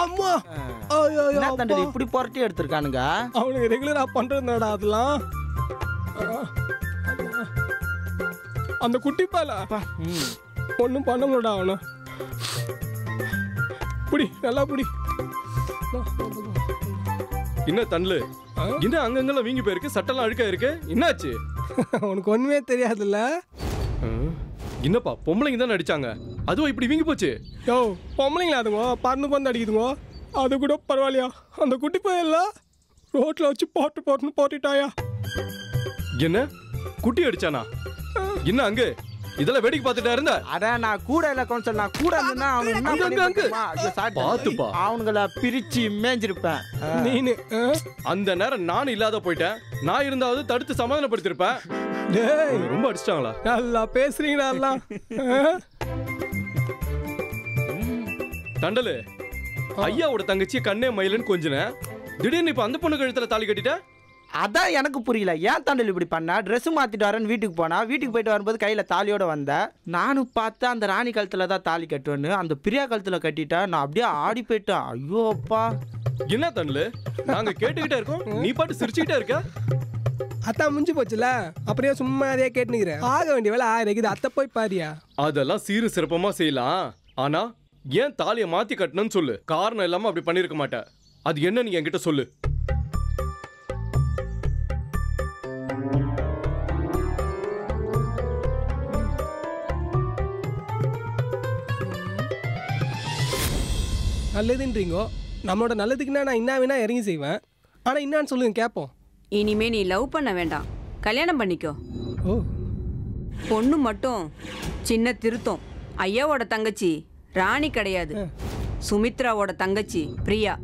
அம்மா என்ன தண்டனை இப்படி புரட்டி எடுத்திருக்கானுங்க? அவனுக்கு ரெகுலரா பண்றதுடா அதெல்லாம். அந்த குட்டி பால ஒன்றும் பண்ண முடியடா அவனை. புடி நல்லா புடி. என்ன தண்டலு என்ன அங்கங்கெல்லாம் வீங்கி போயிருக்கு, சட்டெல்லாம் அழுக்கா இருக்கு, என்னாச்சு? உனக்கு ஒண்ணுமே தெரியாதுல்ல. என்னப்பா பொம்பளைங்க தானே அடிச்சாங்க, அதுவும் இப்படி வீங்கி போச்சு? யோ பொம்பளைங்களா அதுங்கோ பறந்து அடிக்குதுங்கோ, அது கூட பரவாயில்லையா? அந்த குட்டி பையன்ல ரோட்ல வச்சு போட்டுன்னு போட்டுட்டாயா? என்ன குட்டி அடிச்சானா? என்ன அங்க இதெல்லாம் வேடிக்கை பார்த்துட்டா இருந்த? அதான் நான் கூட இல்ல கவுன்சில், நான் கூட இருந்தேன்னா பாத்துப்பா அவனுங்கள பிரிச்சு மேஞ்சிருப்பேன். நீனு அந்த நேரம் நானும் இல்லாத போயிட்டேன், நான் இருந்தாவது தடுத்து சமாதானப்படுத்திருப்பேன். ரொம்ப அடிச்சிட்டாங்களா? நல்லா பேசுறீங்களா எல்லாம்? தண்டலு ஐயாவோட தங்கச்சி கண்ணே மயிலுன்னு கொஞ்சினேன், திடீர்னு இப்ப அந்த பொண்ணு கழுத்துல தாலி கட்டிட்ட? அதான் எனக்கு புரியல, ஏன் தண்டல் இப்படி பண்ண? ட்ரெஸ் மாத்திட்டு வரேன்னு வீட்டுக்கு போனா, வீட்டுக்கு போயிட்டு வரும்போது கையில தாலியோட வந்தேன். நானும் பார்த்தேன் அந்த ராணி கழுத்துல தான் தாலி கட்டுவேன்னு, அந்த பிரியா கழுத்துல கட்டிட்டேன். நான் அப்படியே ஆடி போயிட்டேன். ஐயோ அப்பா. என்ன தண்டலு நாங்க கேட்டுக்கிட்டே இருக்கோம், நீ பாட்டு சிரிச்சுக்கிட்டே இருக்க? அத்தான் முடிஞ்சு போச்சுல, அப்படியே சும்மா அதே கேட்டுக்கிறேன். ஆக வேண்டிய வேலை ஆயிருக்குது, அத்தை போய் பாரியா. அதெல்லாம் சீரு சிறப்பமா செய்யலாம், ஆனா ஏன் தாலியை மாத்தி கட்டணும்னு சொல்லு. காரணம் இல்லாம அப்படி பண்ணிருக்க மாட்டேன், அது என்ன நீ என்கிட்ட சொல்லு. நல்லதுன்றீங்கோ, நம்மளோட நல்லதுக்குன்னா நான் என்ன வேணா இறங்கி செய்வேன். ஆனா என்னான்னு சொல்லுங்க கேட்போம். இனிமே நீ லவ் பண்ண வேண்டாம், கல்யாணம் பண்ணிக்கோ. ஓ பொண்ணு மட்டும் சின்ன திருத்தம், ஐயாவோட தங்கச்சி ராணி கிடையாது, சுமித்ராவோட தங்கச்சி பிரியா.